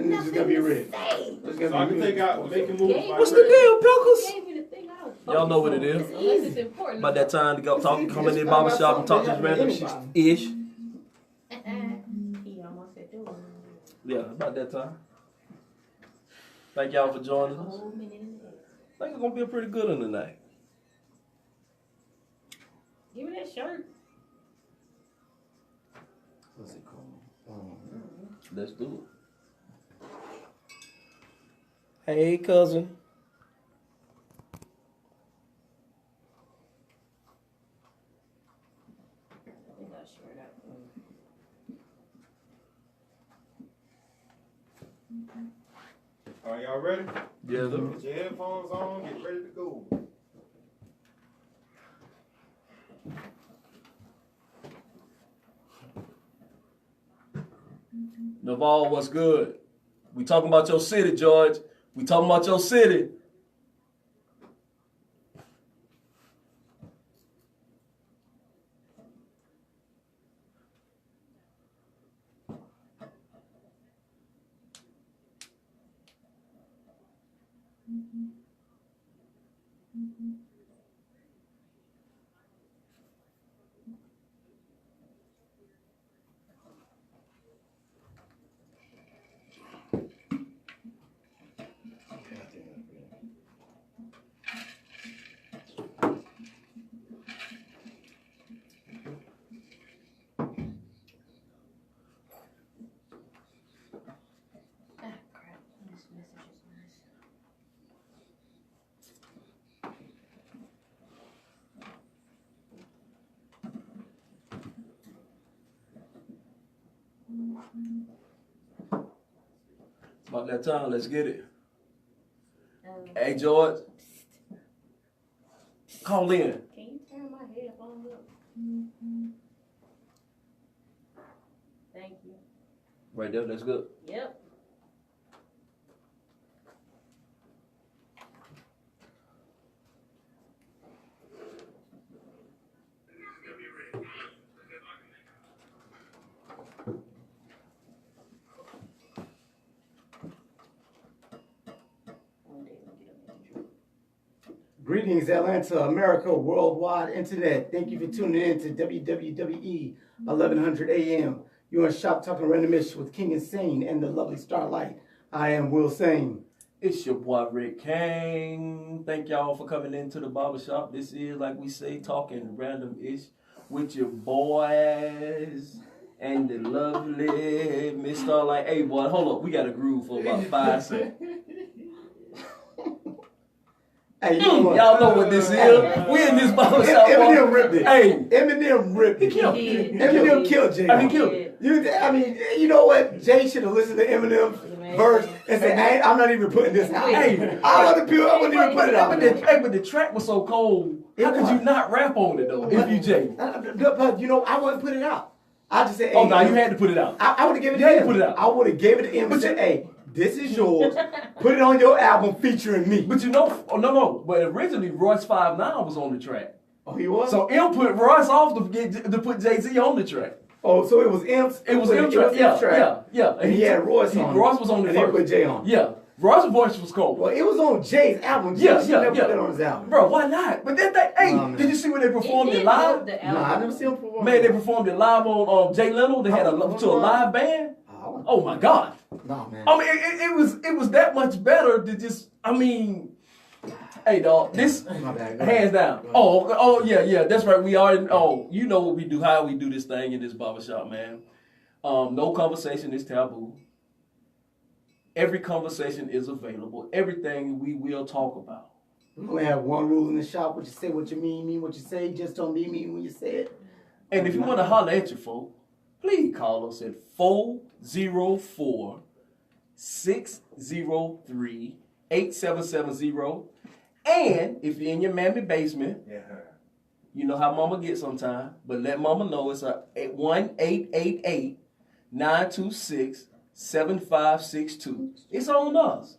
It's just gonna be rich. So I can take out making moves. What's the deal, Pickles? Y'all know what it is. Unless it's important. About that time to go talk, come in the barber shop and talk to this random ish. He almost said do it. Yeah, about that time. Thank y'all for joining us. I think it's gonna be a pretty good one tonight. Give me that shirt. What's it called? Let's do it. Hey, cousin. Are y'all ready? Yeah, Get your headphones on, get ready to go. Naval, what's good? We talking about your city, George. We talking about your city. About that time, let's get it. Hey, George. Call in. Can you turn my headphones up? Thank you. Right there, that's good. Yep. Greetings, Atlanta, America, worldwide internet. Thank you for tuning in to WWWE 1100 AM. You're on Shop Talking Randomish with King Insane and the lovely Starlight. I am Will Sane. It's your boy Rick Kang. Thank y'all for coming into the barbershop. This is, like we say, talking random-ish with your boys and the lovely Miss Starlight. Hey, boy, hold up. We got a groove for about 5 seconds. Hey, you know y'all know what this is. We in this barbershop. Eminem ripped it. Hey, Eminem ripped it. Eminem killed Jay. I mean, killed it. You know what? Jay should have listened to Eminem's verse and said, hey, I'm not even putting this out. Hey, I wouldn't even put it out. But the track was so cold. How could you not rap on it, though, if you Jay? But, you know, I wouldn't put it out. I just said, hey. Oh, no, you had to put it out. I would have given it to him. You had to put it out. I would have given it to him and said, hey, this is yours. Put it on your album featuring me. But you know, no. But originally, Royce 5'9" was on the track. Oh, he was? So M put Royce off to put Jay-Z on the track. Oh, so it was M's? It was M track. Yeah. And he had Royce on. Royce was on the first. And he put Jay on. Yeah. Royce's voice was cold. Well, it was on Jay's album. Jay never put it on his album. Bro, why not? But then did you see when they performed it live? No, I never see him perform. Man, they performed it live on Jay Leno. They had a live band. Oh my God. No, man. I mean, it was that much better to just. I mean, hey dog, this my bad. hands down. Oh yeah. That's right. We are. You know what we do? How we do this thing in this barbershop, man. No conversation is taboo. Every conversation is available. Everything we will talk about. We only have one rule in the shop: what you say, what you mean what you say. Just don't mean when you say it. And if you want to holler at your folk, please call us at 404-603-8770. And if you're in your mammy basement, you know how mama gets sometime, but let mama know it's a 1-888-926-7562. It's on us.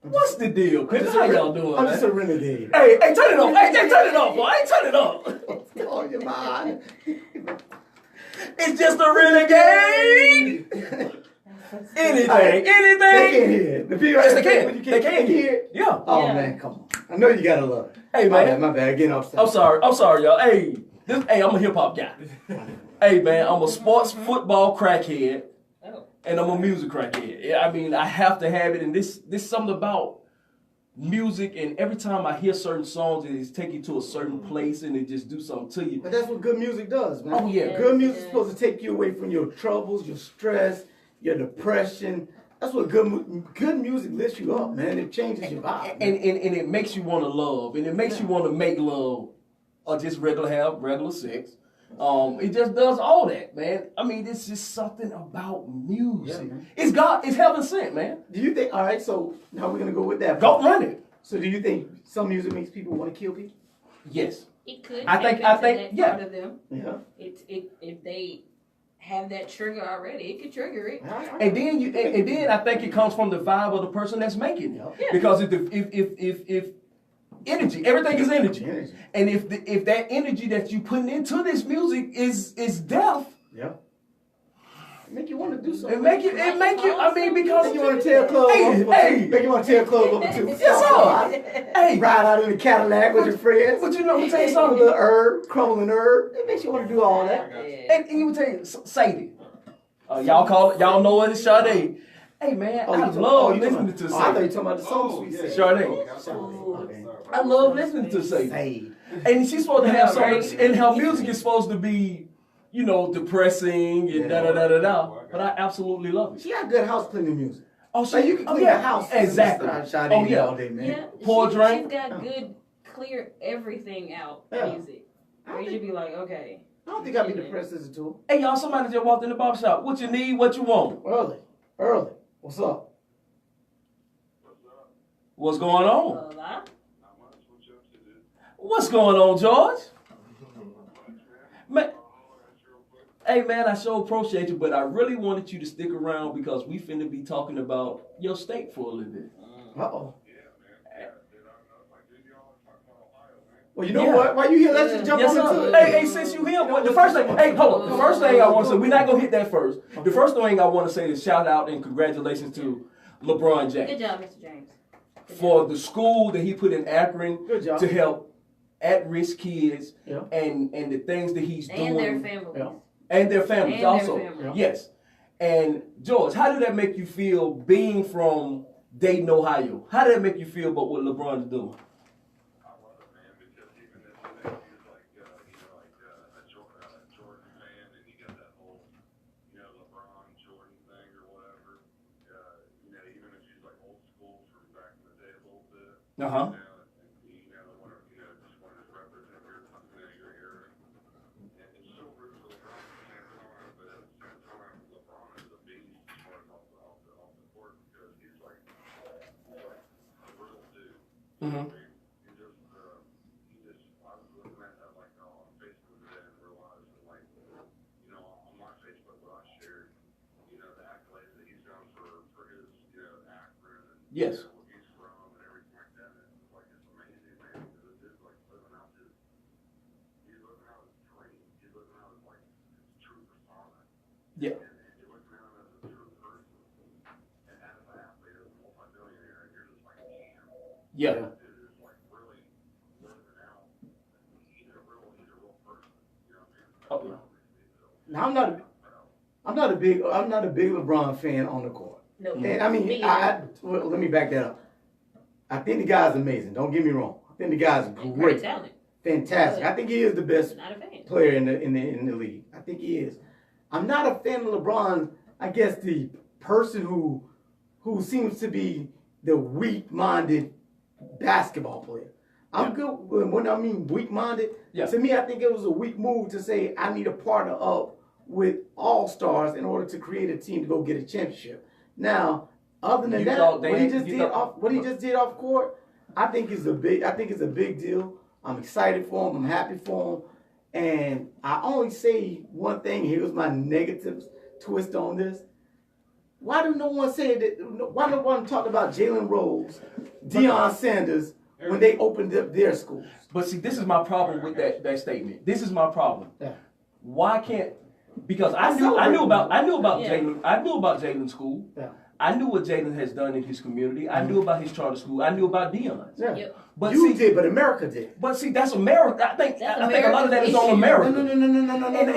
What's the deal, Chris? How y'all doing, I'm man? just a renegade. Hey, turn it off. Hey, turn it off, boy. Hey, turn it off. What's on your mind? It's just a renegade. Anything, They can't anything. hear it. The people Yes, they when can. you They can hear it. Yeah. Oh Yeah. man, come on. I know you gotta love it. Hey, My man. bad, my bad. Getting upset. I'm sorry, y'all. Hey, I'm a hip hop guy. Hey, man, I'm a sports football crackhead, Oh. and I'm a music crackhead. Yeah, I mean, I have to have it, and this something about music, and every time I hear certain songs, it just take you to a certain place, and it just do something to you. But that's what good music does, man. Oh, yeah. Good music is supposed to take you away from your troubles, your stress, your depression. That's what good music lifts you up, man. It changes your vibe. And it makes you want to love, and it makes you want to make love, or just have regular sex. It just does all that, man. I mean, it's just something about music. Yeah, man. It's God, it's heaven sent, man. Do you think? All right, so now we're gonna go with that. Go run it. So do you think some music makes people want to kill people? Yes. It could. I think- tap into that yeah. Part of them. Yeah. If they have that trigger already, it could trigger it. And then I think it comes from the vibe of the person that's making it. Yeah. Because if energy, everything is energy. Energy. And if that energy that you putting into this music is death, Yeah. It make you want to do something. it make you I mean, because Make you want to tear clothes off. Hey. Make you want to tear clothes over too. Yes, sir. Hey, Ride out in the Cadillac with your friends. but you know, let me tell you A something. little herb, crumbling herb. It makes you want to do all that. And you would tell you, Sadie. Y'all know what it's Sade. Hey man, I love listening to I thought you Sadie. talking about the song Sweet Sade. Sade. I love listening to Sadie. Sade. And she's supposed to have Right. something, and her music is supposed to be, you know, depressing and da da da da da. But I absolutely love it. She got good house cleaning music. Oh, So you can clean the house. Exactly. Sade Oh yeah. all day, man. Yeah, Pour a drink. She's got good, clear everything out Yeah. music. Where you should be like, okay. I don't think I'd be depressed as a tool. Hey y'all, somebody just walked in the barbershop. What you need? What you want? Early. What's up? What's going on? Hola. What's going on, George? Man, hey man, I sure appreciate you, but I really wanted you to stick around because we finna be talking about your state for a little bit. Uh-oh. Well, you know Yeah. what? Why you here? Let's just jump Yes, on into sir. it. Hey, since you here, the first thing, hey, hold on. The first thing I want to say, we're not gonna hit that first. The first thing I want to say is shout out and congratulations to LeBron Good James job, Mr. James. Good for job. the school that he put in Akron Good job. to help at-risk kids Yeah. and the things that he's doing. And their families. Yeah. And their families And their also. families. Yes. And George, how did that make you feel being from Dayton, Ohio? How did that make you feel about what LeBron is doing? Uh-huh. Mm-hmm. Yes. Yeah. Yeah. Oh, yeah. Now I'm not a big LeBron fan on the court. No. And I mean, well, let me back that up. I think the guy's amazing. Don't get me wrong. I think the guy's Great great, talent. fantastic. I think he is the best Not a fan. player in the league. I think he is. I'm not a fan of LeBron. I guess the person who seems to be the weak-minded basketball player. I'm good when I mean weak-minded. Yeah. To me, I think it was a weak move to say I need to partner up with all-stars in order to create a team to go get a championship. Now, other than You that, thought what he they- just you did thought- off court, I think it's a big deal. I'm excited for him. I'm happy for him. And I only say one thing. Here's my negative twist on this. Why do no one say that? Why no one talk about Jalen Rose, Deion Sanders when they opened up their schools? But see, this is my problem with that statement. This is my problem. Yeah. Why can't because I knew about Yeah. Jalen. I knew about Jalen's school. Yeah. I knew what Jalen has done in his community. I knew about his charter school. I knew about Dion's. Yeah. Yep. But you see, did, but America did. But see, that's America. I think That's a lot of that is on America's America. No. And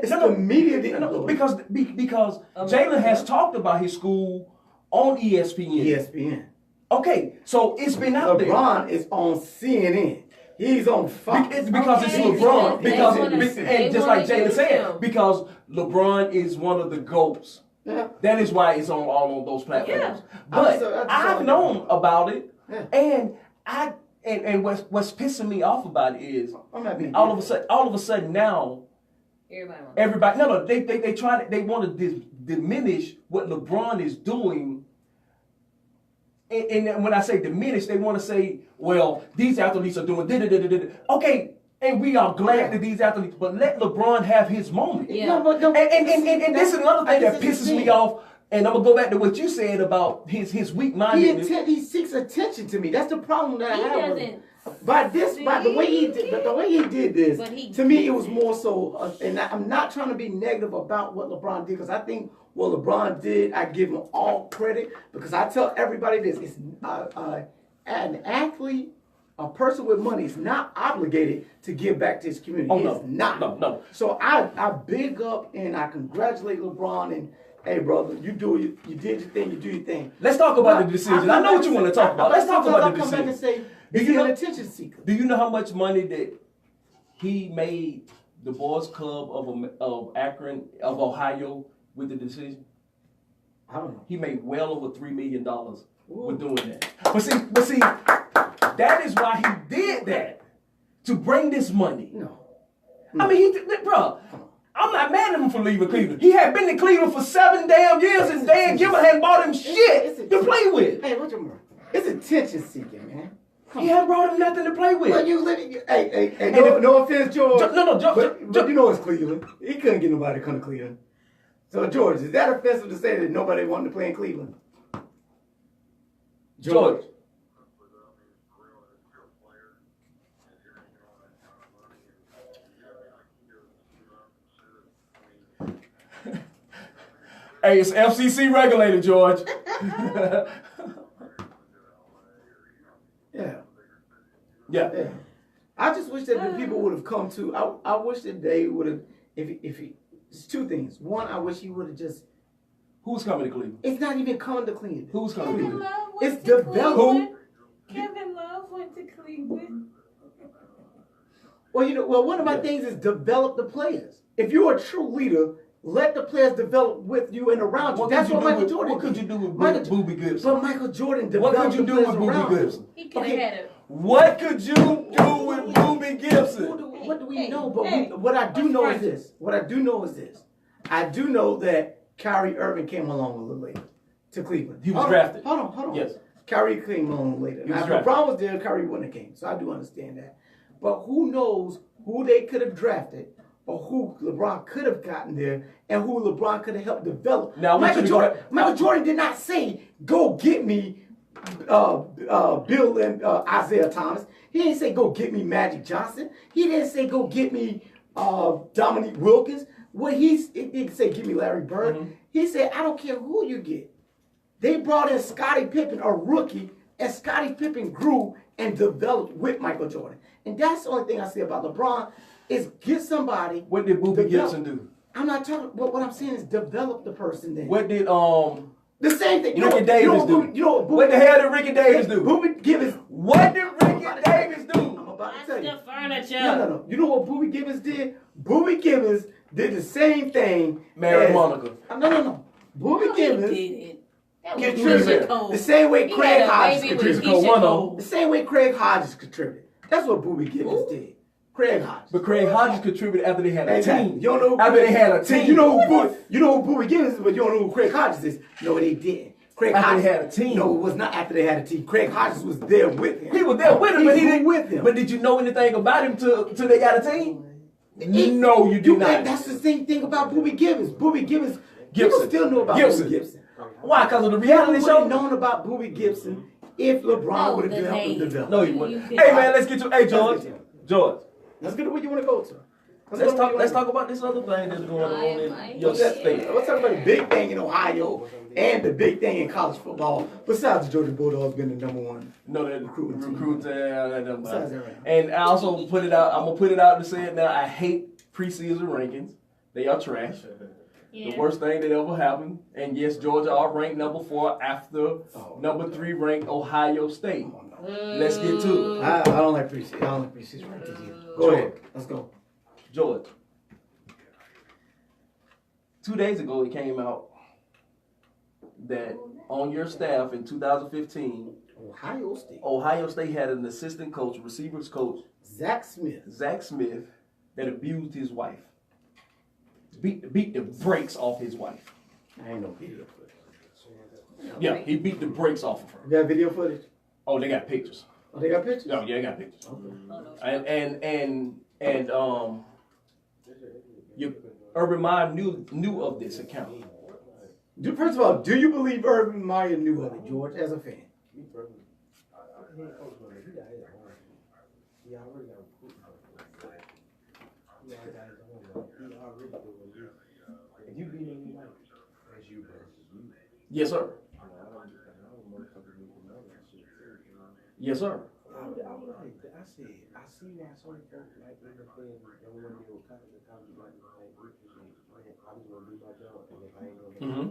It's no, the media that no, because America. Jalen has talked about his school on ESPN. ESPN. Okay, so it's been out there. LeBron is on CNN. He's on Fox. It's because Okay, it's LeBron. they Because wanna- they and just like wanna Jalen use said, him. because LeBron is one of the GOATs. Yeah. That is why it's on all of those platforms. Yeah. But I just I've saw known about it, Yeah. and what's pissing me off about it is I'm not being all of a sudden now Everybody. they want to diminish what LeBron is doing. And when I say diminish, they want to say, well, these athletes are doing da-da-da-da-da. Okay, and we are glad that these athletes, but let LeBron have his moment. Yeah. No, but no, And this is another thing that this is the pisses me thing. off. And I'm gonna go back to what you said about his weak mindedness. He seeks attention to me. That's the problem that I He have. with doesn't. him. By the way he did this, But he- to me it was more so. And I'm not trying to be negative about what LeBron did because I think what LeBron did, I give him all credit because I tell everybody this: it's an athlete, a person with money is not obligated to give back to his community. Oh, It's not. No. So I big up and I congratulate LeBron and. Hey brother, you did your thing, you do your thing. Let's talk about the decision. I know what you want to talk about. Let's talk about the Come back and decision. say, is you he know- an attention seeker? Do you know how much money that he made the Boys Club of Akron, of Ohio, with the decision? I don't know. He made well over $3 million with doing that. But see, that is why he did that, to bring this money. No. I mean, bro, I'm not mad at him for leaving Cleveland. He had been in Cleveland for 7 damn years, and Dan Gilbert hadn't bought him shit to play with. Hey, what's your word? It's attention seeking, man. He hadn't brought him nothing to play with. Well, you living. Hey, no offense, George. But you know it's Cleveland. He couldn't get nobody to come to Cleveland. So, George, is that offensive to say that nobody wanted to play in Cleveland? George. Hey, it's FCC regulated, George. Yeah. Yeah. I just wish that the people would have come to. I wish that they would have. If he, it's two things. One, I wish he would have just. Who's coming to Cleveland? It's not even coming to Cleveland. Who's coming to Kevin Cleveland? Love went It's to developed. Cleveland. Kevin Love went to Cleveland. Well, one of my things is develop the players. If you're a true leader, let the players develop with you and around you. That's what Michael Jordan What could you did. do with Michael- Boobie Gibson? But Michael Jordan What developed could you the do with players Boobie around him. Gibson? He could have Okay. had a. What could you do with Boobie Gibson? What do we Hey, know? But hey, what I do what's know right? is this. What I do know is this. I do know that Kyrie Irving came along a little later to Cleveland. He was Hold on, drafted. Hold on. Yes. Kyrie came along later. He Now, was if drafted. LeBron was there, Kyrie wouldn't have came. So I do understand that. But who knows who they could have drafted or who LeBron could have gotten there and who LeBron could have helped develop. Now, I want you to go- Michael Jordan did not say, go get me Bill and Isaiah Thomas. He didn't say, go get me Magic Johnson. He didn't say, go get me Dominique Wilkins. What he didn't say, give me Larry Bird. Mm-hmm. He said, I don't care who you get. They brought in Scottie Pippen, a rookie, and Scottie Pippen grew and developed with Michael Jordan. And that's the only thing I say about LeBron is get somebody. What did Boobie develop. Gibson do? I'm not talking. What I'm saying is develop the person. Then What did the same thing. Ricky Davis do? What the hell did Ricky Davis do? Boobie Gibbons. What did Ricky Davis I'm do? about to That's tell you. the furniture. No. You know what Boobie Gibbons did? Boobie Gibbons did the same thing. Married as- Monica. No. Boobie No, he Gibbons. didn't. That was Contributed. Keisha Cole. The same way He Craig had a Hodges baby with contributed. Cole, Keisha one Cole. The same way Craig Hodges contributed. That's what Boobie Gibbons did. Craig Hodges. But Craig Hodges contributed after they had a Exactly. team. You don't know who After they had a See, team. you know who Boobie Gibbons is, but you don't know who Craig Hodges is. No, they didn't. Craig After Hodges they had a team. No, it was not after they had a team. Craig Hodges was there with him. He was there with him, but he grew didn't. with him. But did you know anything about him till they got a team? No, you do not. That's the same thing about Boobie Gibbons. Boobie Gibbons. Gibson. People still know about Gibson. Boobie Gibson. Why? Because of the People reality would show? have known about Boobie Gibson if LeBron No, would have the been helping name. develop. No, he You wouldn't. could- Hey, man, let's get to. Hey, George. Let's get to- George. Let's get to where you want to go to. Let's talk about this other thing that's going on in your state. Let's talk about the big thing in Ohio and the big thing in college football. Besides the Georgia Bulldogs being the number one. No, that recruits Besides that, right? and I also put it out. I'm gonna put it out to say it now. I hate preseason rankings. They are trash. Yeah. The worst thing that ever happened. And yes, Georgia are ranked number 4 after number 3 ranked Ohio State. Let's get to it. I don't like preseason. I don't like preseason rankings either. Go ahead. Let's go. Georgia. 2 days ago, it came out that on your staff in 2015, Ohio State had an assistant coach, receivers coach, Zach Smith, that abused his wife. Beat the brakes off his wife. I ain't no video footage. Yeah, he beat the brakes off of her. You got video footage? Oh, they got pictures. Oh, they got pictures? Oh, yeah, they got pictures. Okay. And Urban Meyer knew of this account. First of all, do you believe Urban Meyer knew of it, George, as a fan? Yes, sir. Yes, sir. I see why some folks like in the fans don't want to go college like I'm just gonna do my job and if I ain't gonna do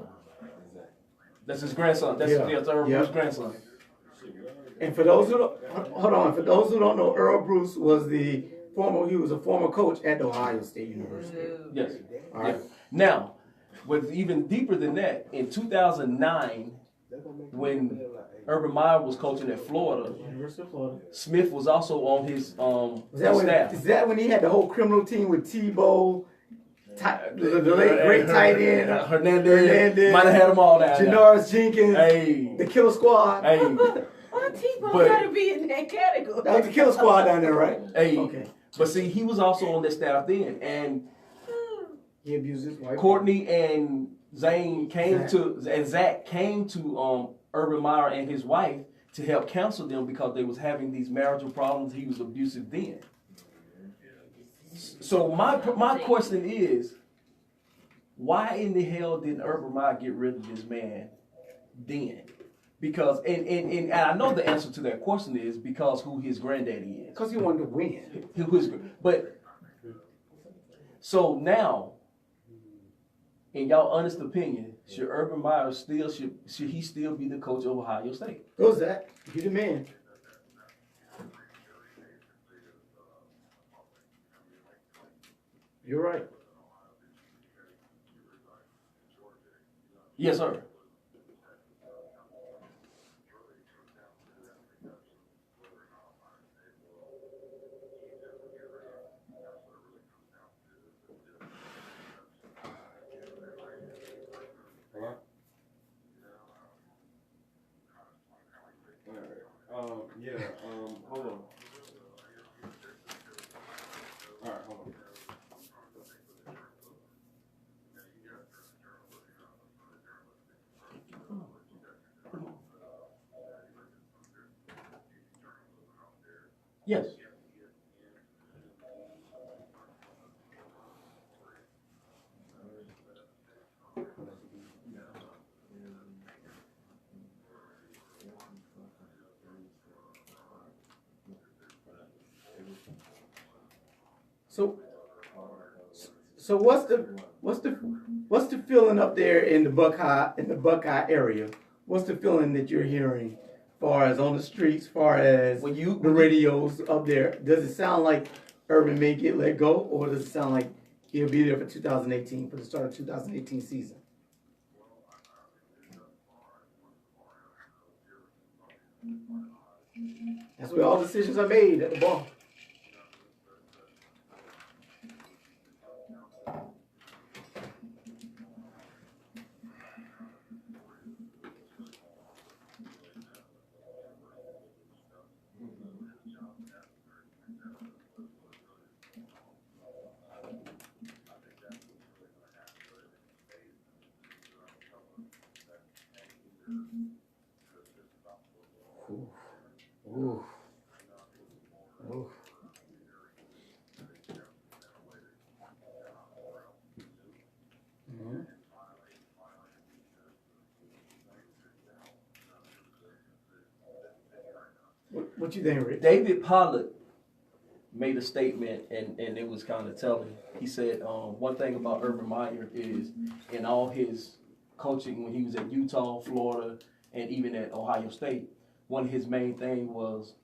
That's his grandson. That's Earl Bruce's grandson. And for those who don't know, Earl Bruce was he was a former coach at the Ohio State University. Yes. All right. Yeah. Now, what's even deeper than that, in 2009, when Urban Meyer was coaching at Florida, University of Florida, Smith was also on his staff. Is that when he had the whole criminal team with Tebow, the late great tight end, Hernandez, might have had them all down. Janoris Jenkins, hey, the Killer Squad. Hey, Tebow got to be in that category. That was the Killer Squad down there, right? Hey, okay. But see, he was also on their staff then, and he abused his wife. Courtney and Zach came to Urban Meyer and his wife to help counsel them because they was having these marital problems. He was abusive then. So my question is, why in the hell didn't Urban Meyer get rid of this man then? Because and I know the answer to that question is because who his granddaddy is. Because he wanted to win. But so now, in y'all honest opinion, should Urban Meyer should he still be the coach of Ohio State? Go Zach, you the man. You're right. Yes, sir. Hold on. Alright, hold on. Yes. So what's the feeling up there in the Buckeye area? What's the feeling that you're hearing, as far as on the streets, as far as the radios up there? Does it sound like Urban may get let go, or does it sound like he'll be there for 2018, for the start of 2018 season? That's where all decisions are made at the bar. What you think, Rick? David Pollack made a statement, and it was kind of telling. He said, one thing about Urban Meyer is in all his coaching when he was at Utah, Florida, and even at Ohio State, one of his main things was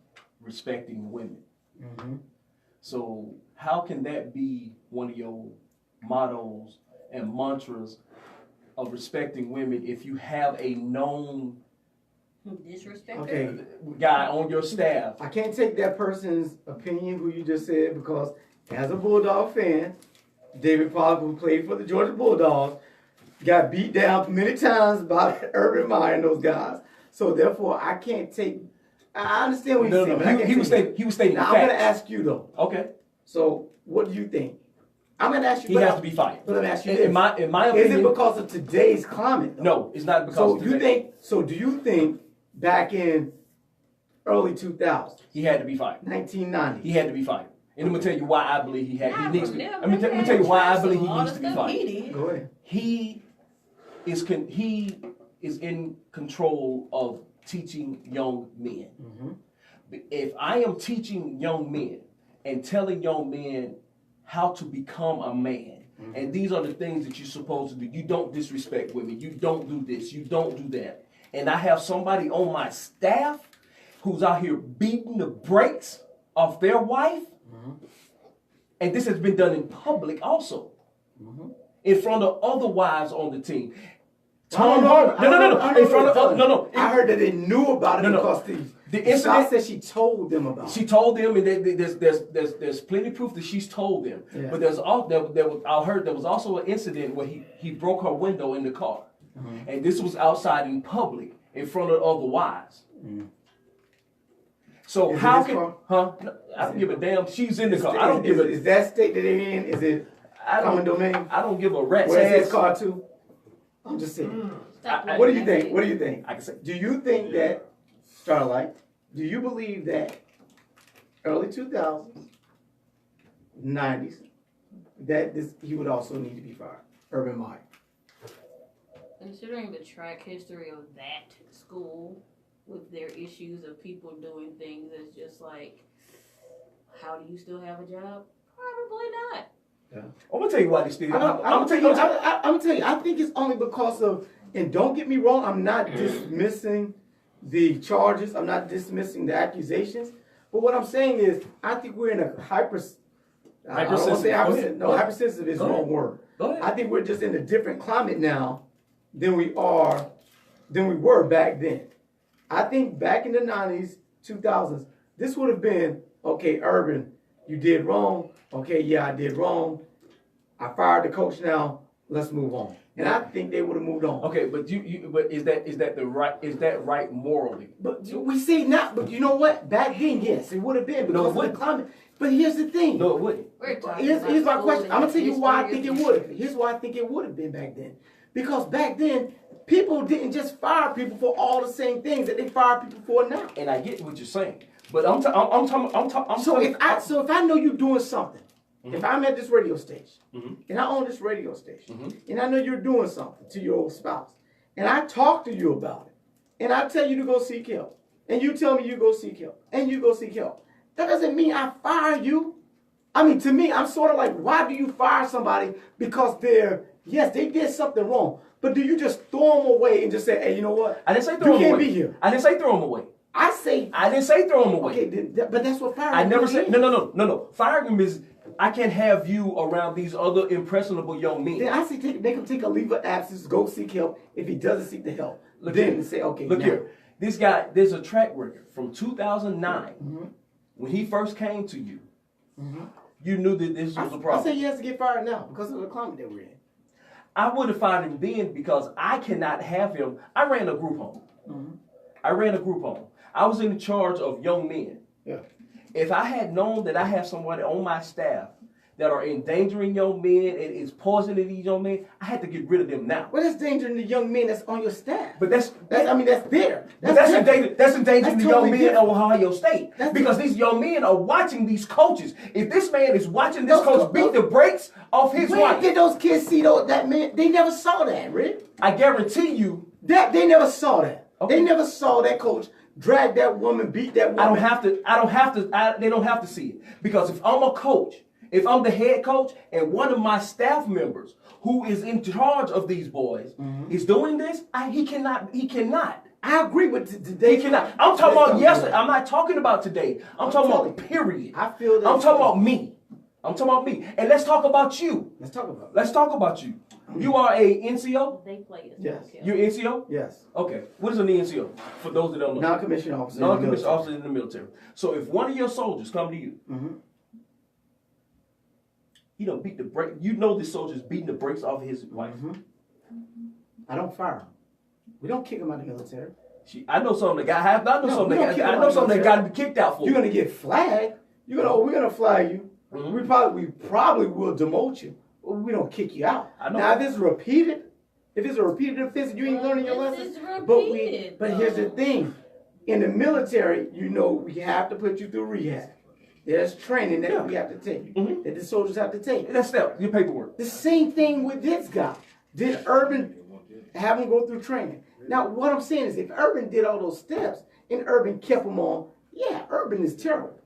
respecting women. Mm-hmm. So how can that be one of your mottos and mantras of respecting women if you have a known Disrespect. Okay. guy on your staff? I can't take that person's opinion, who you just said, because as a Bulldog fan, David Pollack, who played for the Georgia Bulldogs, got beat down many times by Urban Meyer and those guys. So therefore, I can't take. I understand what you're saying. but I can't He was take stating Now, facts. I'm going to ask you though. Okay, So what do you think? I'm going to ask you. he but has I- to be fired. But let me ask you In this: my Is opinion, it because of today's climate? Though? no, it's not because. So of you today. think? So do you think back in early 2000s, He had to be fired. 1990? He had to be fired. And I'm gonna tell you why I believe he needs to. Now, Let me tell you why I believe he needs to be fired. Go ahead. He is in control of teaching young men. Mm-hmm. If I am teaching young men and telling young men how to become a man, and these are the things that you're supposed to do. You don't disrespect women. You don't do this. You don't do that. And I have somebody on my staff who's out here beating the brakes off their wife. And this has been done in public also. In front of other wives on the team. Tom Harmon. No. In front of no. I heard that they knew about it No. because The Scott incident. said she told them about She it. told them, and there's plenty of proof that she's told them. Yeah. But I heard there was also an incident where he broke her window in the car, and this was outside in public in front of other wives. So Is it how his can car? No, I don't give a damn. She's in the car. I don't give Is a. that state that they're in? Is it I common don't. domain? I don't give a rat's Where's his ass. car too? I'm just saying. Stop What do you blaming think? that What do you think? I can say. Do you think that Starlight? Do you believe that early 2000s, 90s, that he would also need to be fired? Urban Meyer. Considering the track history of that school with their issues of people doing things, it's just like, how do you still have a job? Probably not. I'm gonna tell you why this still. I'm gonna tell you. I think it's only because of, and don't get me wrong, I'm not dismissing the charges. I'm not dismissing the accusations. But what I'm saying is, I think we're in a I don't want to say hypersensitive. No, hypersensitive is the wrong word. Go ahead. I think we're just in a different climate now than we were back then. I think back in the 90s, 2000s, this would have been, okay, Urban, you did wrong. Okay, yeah, I did wrong. I fired the coach now. Let's move on. And I think they would have moved on. Okay, but but is that right morally? But we say not, but you know what? Back then, yes, it would have been because of the wouldn't. climate. But here's the thing. No, it wouldn't. We're talking Here's about my school question. and I'm gonna tell you why I history think of it would have. Here's why I think it would have been back then. Because back then, people didn't just fire people for all the same things that they fire people for now. And I get what you're saying, but I'm talking. So if I know you're doing something, if I'm at this radio station and I own this radio station and I know you're doing something to your spouse and I talk to you about it and I tell you to go seek help and you tell me you go seek help and you go seek help, that doesn't mean I fire you. I mean, to me, I'm sort of like, why do you fire somebody? Because yes, they did something wrong, but do you just throw them away and just say, hey, you know what? I didn't say throw You them can't away. be here. I didn't say throw them away. I say, I didn't say throw them away. okay, but that's what firing I never is. said no. Firing them is I can't have you around these other impressionable young men. Then I say make him take a leave of absence, go seek help. If he doesn't seek the help, Look then here. say, okay, Look now. here. This guy, there's a track record from 2009 when he first came to you. You knew that this was a I problem. say he has to get fired now because of the climate that we're in. I would have fired him then because I cannot have him. I ran a group home. I ran a group home. I was in charge of young men. Yeah. If I had known that I have somebody on my staff that are endangering young men and is poisoning these young men, I had to get rid of them now. Well, that's endangering the young men that's on your staff. But that's That's there. endangering different. the That's young totally men different. of Ohio State. That's Because these young men are watching these coaches. If this man is watching this Those- coach beat the brakes off his Where wife, did those kids see that man? They never saw that, Rick. I guarantee you, That they never saw that. Okay. They never saw that coach drag that woman, beat that woman. They don't have to see it. Because if I'm a coach, if I'm the head coach and one of my staff members who is in charge of these boys is doing this, he cannot. I agree with today. He cannot. I'm talking about yesterday. I'm not talking about today. I'm talking about period. I feel that. I'm talking about me. And let's talk about you. Let's talk about it. Let's talk about you. You are a NCO? They play us. Yes. Okay. You're NCO? Yes. Okay. What is an NCO? For those that don't know. Non-commissioned officer. Non-commissioned officer in the military. So if one of your soldiers come to you, he don't beat the brake. You know this soldier's beating the brakes off his wife. I don't fire him. We don't kick him out of the military. I know something that got kicked out for. You're gonna get flagged. We're gonna flag you. We probably will demote you. But we don't kick you out. Now if it's a repeated offense and you ain't learning your lesson. But here's the thing. In the military, we have to put you through rehab. There's training that we have to take, that the soldiers have to take. That's your paperwork. The same thing with this guy. Did Urban have him go through training? Now, what I'm saying is if Urban did all those steps and Urban kept him on, yeah, Urban is terrible.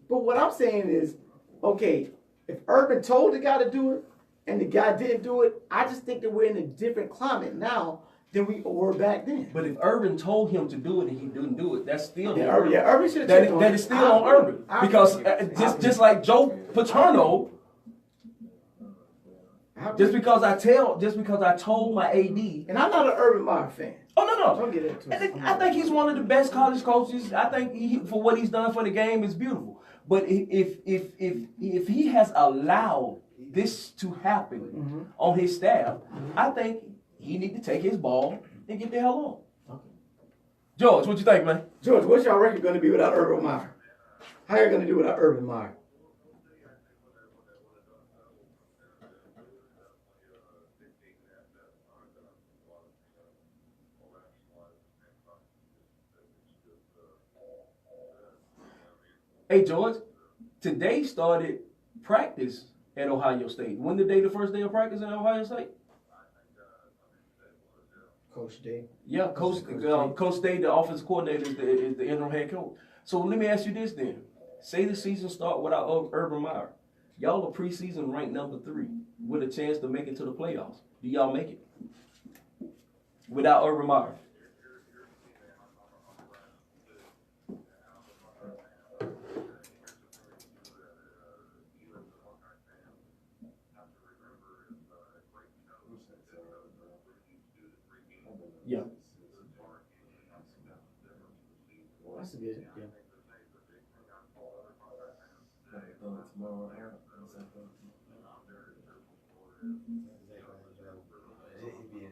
But what I'm saying is, okay, if Urban told the guy to do it and the guy didn't do it, I just think that we're in a different climate now than we were back then. But if Urban told him to do it and he didn't do it, that's still Urban should have that is still on Urban. Because just like Joe Paterno, just because I told my AD, and I'm not an Urban Meyer fan. Oh no! Don't get into it. I think he's one of the best college coaches. I think for what he's done for the game is beautiful. But if he has allowed this to happen on his staff, I think he need to take his ball and get the hell on. Okay. George, what you think, man? George, what's your record going to be without Urban Meyer? How are you going to do without Urban Meyer? Hey, George, today started practice at Ohio State. When the first day of practice at Ohio State? Coach Day. Yeah, Coach Day, the offensive coordinator, is the interim head coach. So let me ask you this then. Say the season start without Urban Meyer. Y'all are preseason ranked number 3 with a chance to make it to the playoffs. Do y'all make it? Without Urban Meyer. Yeah. Well, that's a good. Yeah.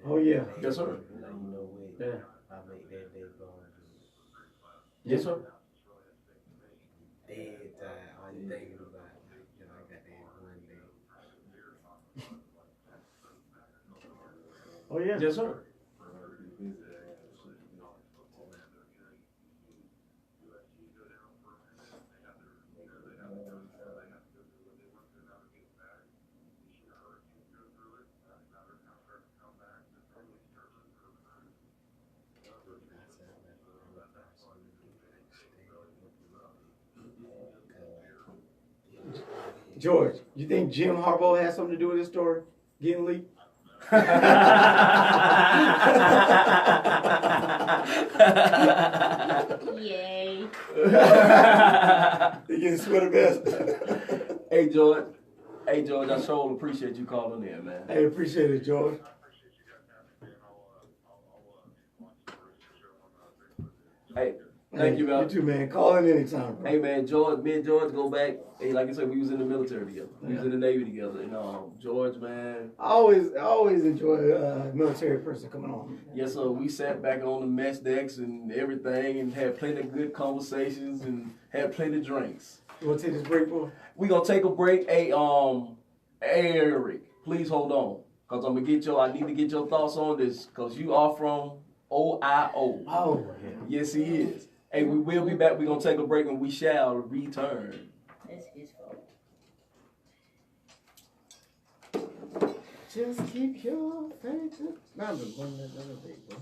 Oh yeah. Yes, sir. Yeah. I make that day go. Yes, sir. Dead tired. All you thinking about, I got that one day. Oh yeah. Yes, sir. George, you think Jim Harbaugh has something to do with this story getting leaked? Yay. He getting sweater vest. Hey, George, I sure appreciate you calling in, man. I appreciate it, George. Hey, thank you, man. You too, man. Call in anytime, bro. Hey, man, me and George go back. Hey, like I said, we was in the military together. We was in the Navy together. And George, man. I always enjoy a military person coming on. Yes, sir. We sat back on the mess decks and everything and had plenty of good conversations and had plenty of drinks. You want to take this break, boy? We gonna take a break. Hey, Eric, please hold on. Because I need to get your thoughts on this. Because you are from OIO. Oh, yeah. Yes, he is. Hey, we will be back. We're going to take a break and we shall return. That's his fault. Just keep your faith. Not the one that big, bro.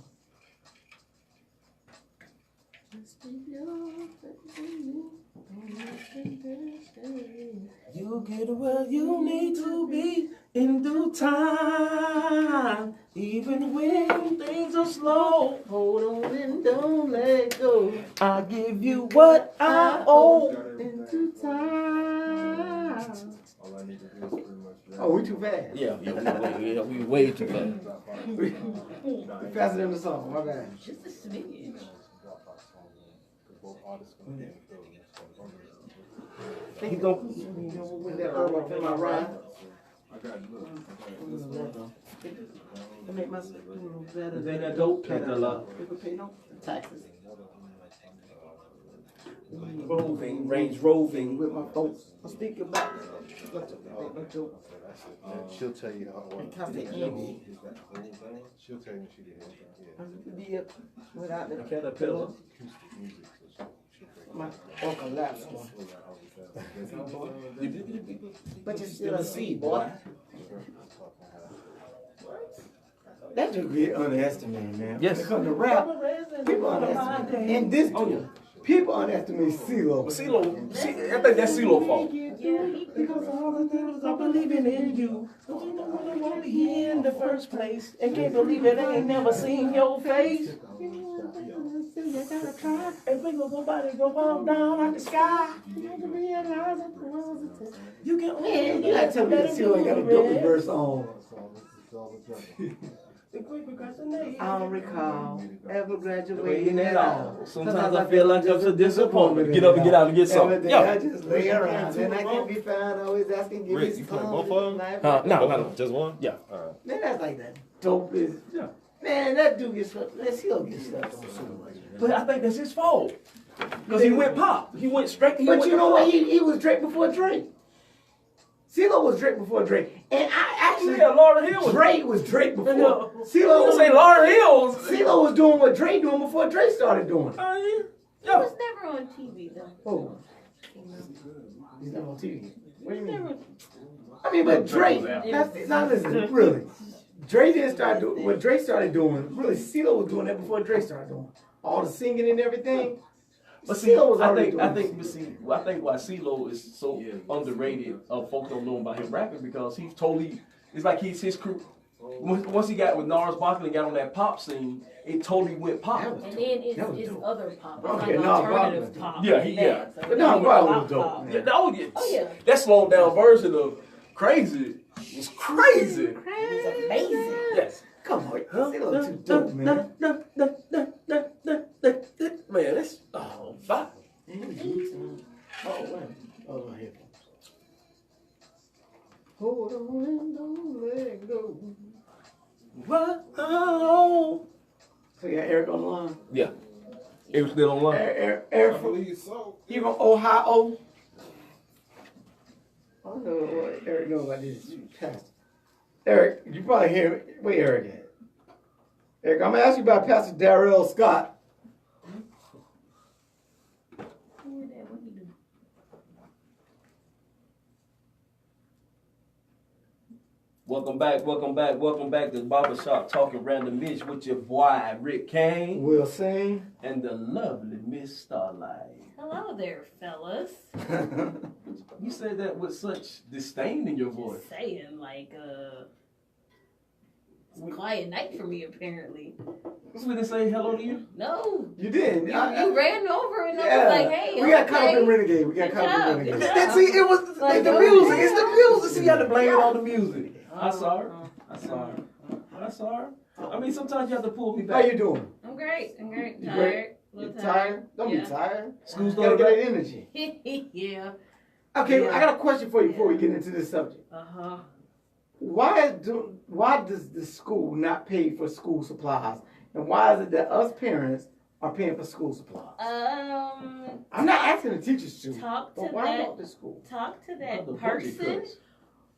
You get where you need to be in due time. Even when things are slow, hold on and don't let go. I'll give you what I owe in due time. All I need to do is pretty much Oh, we too fast. Yeah, we way too fast. We faster than the song. My bad. Just a smidge. He gonna with that herb up in my ride. I got it. Look. To make myself a little better. Then that dope take a lot. People pay no taxes. Roving, range roving. With my folks. I'm speaking about She'll tell you how it comes to Andy. She'll tell you when she did it. Yeah. Without the Caterpillar. my uncle lapsed one. But you're still a seed, boy. That just get underestimated, man. Yes. When it comes to rap, people underestimate. And this, people underestimate CeeLo. CeeLo, I think that's CeeLo's fault. Because all the things I'm believing in you. Don't you know what I want to hear in the first place? And can't believe it, I ain't never seen your face. You gotta try. And think of nobody go fall down out the sky. You can Man, you gotta tell me that CeeLo ain't got a dope verse on. I don't recall ever graduating at all. Sometimes I feel like it's a disappointment. Get up and get out and get Every something. day I just lay around and I can't be found. Always asking, give me Rick, you play both of them? No. Just one? Yeah. Alright. Man, that's like that dope is. Yeah. Man, that dude gets stuff. CeeLo gets stuff on so much. But I think that's his fault. Because he went pop. He went straight. But you know what? He was Drake before Drake. CeeLo was Drake before Drake. And I actually, Yeah, Lauryn Hill was. Drake was Drake before. You CeeLo say Lauryn Hill was. CeeLo was doing what Drake doing before Drake started doing it. He Yeah. was never on TV though. Oh. He's not on TV. What do you mean? Never. I mean, but Drake, now listen, really. Drake didn't start doing what Drake started doing. Really, CeeLo was doing that before Drake started doing all the singing and everything. But see, CeeLo was I already think doing I think why CeeLo is so underrated. Folks don't know about him rapping because he's totally. It's like he's his crew. Once he got with Nars Barkley and got on that pop scene, it totally went pop. That was And dope. then That was it's dope. other pop. Okay, It's like Nas alternative Barkley. pop. Yeah, and yeah. that. So But then Nas you Barkley get was dope, pop. man. Yeah, Oh yeah. that slowed down version of Crazy was crazy. It was amazing. Yes. Come on, CeeLo too dope, man. Man, that's fire. Oh, wait. Oh, here. Hold on and don't let go. Whoa. So you got Eric on the line? Yeah. It was still online. Eric I from, believe so. you from Ohio? I don't know what Eric knows about this pastor. Eric, you probably hear where Eric at. Eric, I'm gonna ask you about Pastor Darrell Scott. Who is that? What he do? Welcome back to the Barbershop Talking Random Ish with your boy Rick Kane Will sing. and the lovely Miss Starlight. Hello there, fellas. You said that with such disdain in your voice. Just saying, like, it's a quiet night for me, apparently. So we didn't say hello to you? No. You did. You ran over and I Yeah. was like, hey, we got caught up in okay. Renegade. We got Good caught up in job. Renegade. Good job. And see, it was Like, the okay. music. It's the music. See, you had to blame it on the music. I Oh, saw her. oh. I saw her. I saw her. I mean, sometimes you have to pull me How back. you doing? I'm great. You Tired. great? A little You tired? Don't Yeah. be tired. School's You gotta going get back. that energy. Yeah. Okay, Yeah. I got a question for you before we get into this subject. Uh-huh. Why does the school not pay for school supplies? And why is it that us parents are paying for school supplies? I'm not asking the teachers to, Talk to but why that. not the school? Talk to Oh, that the budget person cuts.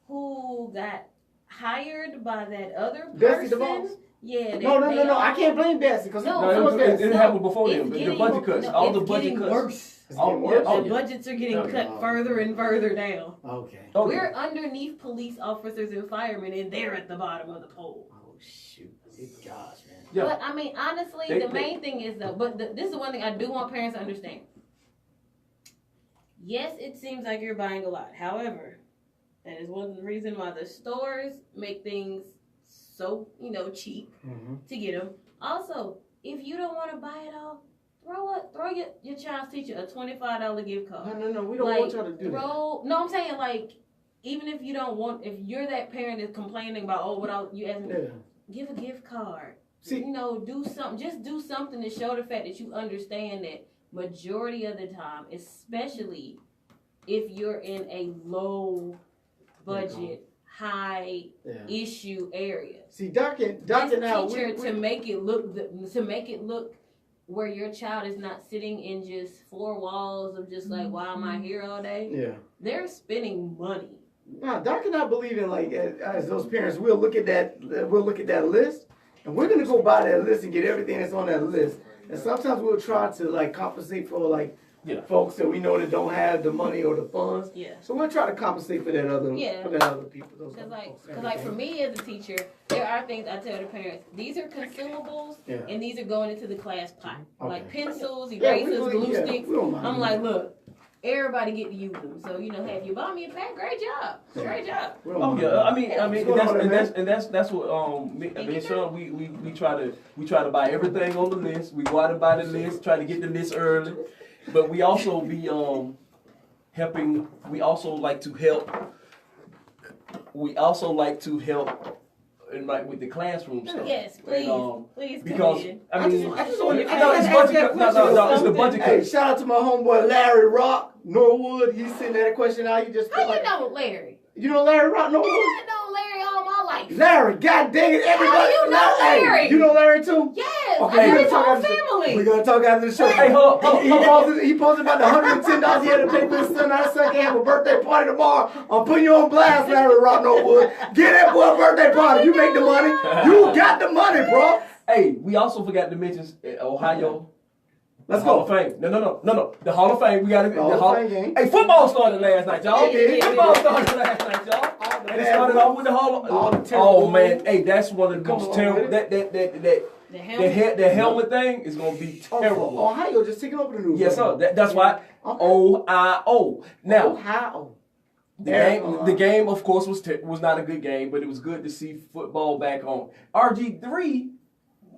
who got hired by that other Bessie person. DeVos? Yeah. No. I can't blame Bessie because No, No, it No, happened before it's them. The getting- budget cuts. no, All the it's budget getting cuts. worse. It's Oh, getting yeah. worse. Oh, The budgets are getting Okay. cut further and further down. Okay. Oh, We're yeah. underneath police officers and firemen, and they're at the bottom of the pole. Oh shoot! Good gosh, man. Yeah. But I mean, honestly, They- the main thing is though. But this is the one thing I do want parents to understand. Yes, it seems like you're buying a lot. However, that is one of the reasons why the stores make things so cheap to get them. Also, if you don't want to buy it all, throw your child's teacher a $25 gift card. No, we don't want y'all to do that. No, I'm saying like, even if you don't want, if you're that parent that's complaining about, oh, what you asking, give a gift card. See, do something. Just do something to show the fact that you understand that majority of the time, especially if you're in a low budget, high issue area. See, Doc and how to make it look where your child is not sitting in just four walls of just like, why am I here all day? Yeah. They're spending money. Nah, Doc and I believe in like as those parents, we'll look at that list, and we're gonna go by that list and get everything that's on that list. And sometimes we'll try to like compensate for like folks that we know that don't have the money or the funds. Yeah. So we'll try to compensate for that other people. Because like for me as a teacher, there are things I tell the parents. These are consumables, and these are going into the class pot. Okay. Like pencils, erasers, glue sticks. We don't mind. I'm like, look, everybody get to use them. So hey, if you buy me a pack, great job. Oh yeah, I mean, that's what me and Sean we try to buy everything on the list. We go out and buy the list, try to get the list early, but we also be helping. We also like to help. We also like to help. And like with the classroom stuff. Yes, please, please. Because I mean, it's the budget. Hey, shout out to my homeboy Larry Rock Norwood. He's sitting there question out. You just how you know Larry? You know Larry Rock Norwood? I know Larry all my life. Larry, god dang it, everybody. How you know Larry? Hey, you know Larry too? Yes, Okay, I know we're his gonna whole talk after family. We're gonna talk after the show. Hey, hold up. He posted about the $110 he had to pay for his son. Our son can have a birthday party tomorrow. I'm putting you on blast, Larry Rock Norwood. Get that boy a birthday party. You make the money. You got the money, bro. Hey, we also forgot to mention Ohio. Let's Hall go. of Fame. No. The Hall of Fame. We got to. The Hall of Fame game. Hey, football started last night, y'all. Yeah. Football started last night, y'all. And it started off with the Hall of Fame. Oh man, hey, that's one of the most terrible. The helmet thing is gonna be terrible. Ohio just taking over the news. Yes, sir. That's why. Ohio. Now. Ohio. The game, of course, was not a good game, but it was good to see football back on. RG3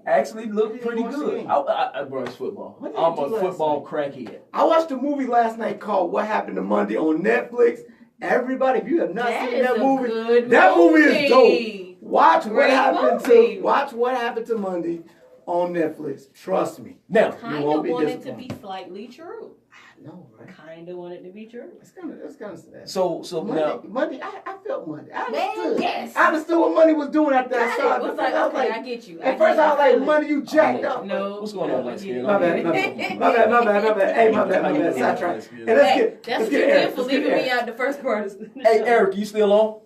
actually looked pretty good. Bro, it's football. I'm a football crackhead. I watched a movie last night called What Happened to Monday on Netflix. Everybody, if you have not seen that movie, that movie is dope. Watch What Happened to Monday on Netflix. Trust me. Now, kind of want it to be slightly true. No, right? Kind of want it to be true. It's kind of sad. So Monday, I felt Monday. I understood. Man, yes. I understood what Monday was doing after I saw it. I was like, I get you. At first, I was like, Monday, you jacked up. No. What's going on, Lexi? My bad. Hey, my bad. Sidetrack. And That's let's what get you Eric. did for leaving me out the first part of the Hey, show. Eric, you still on?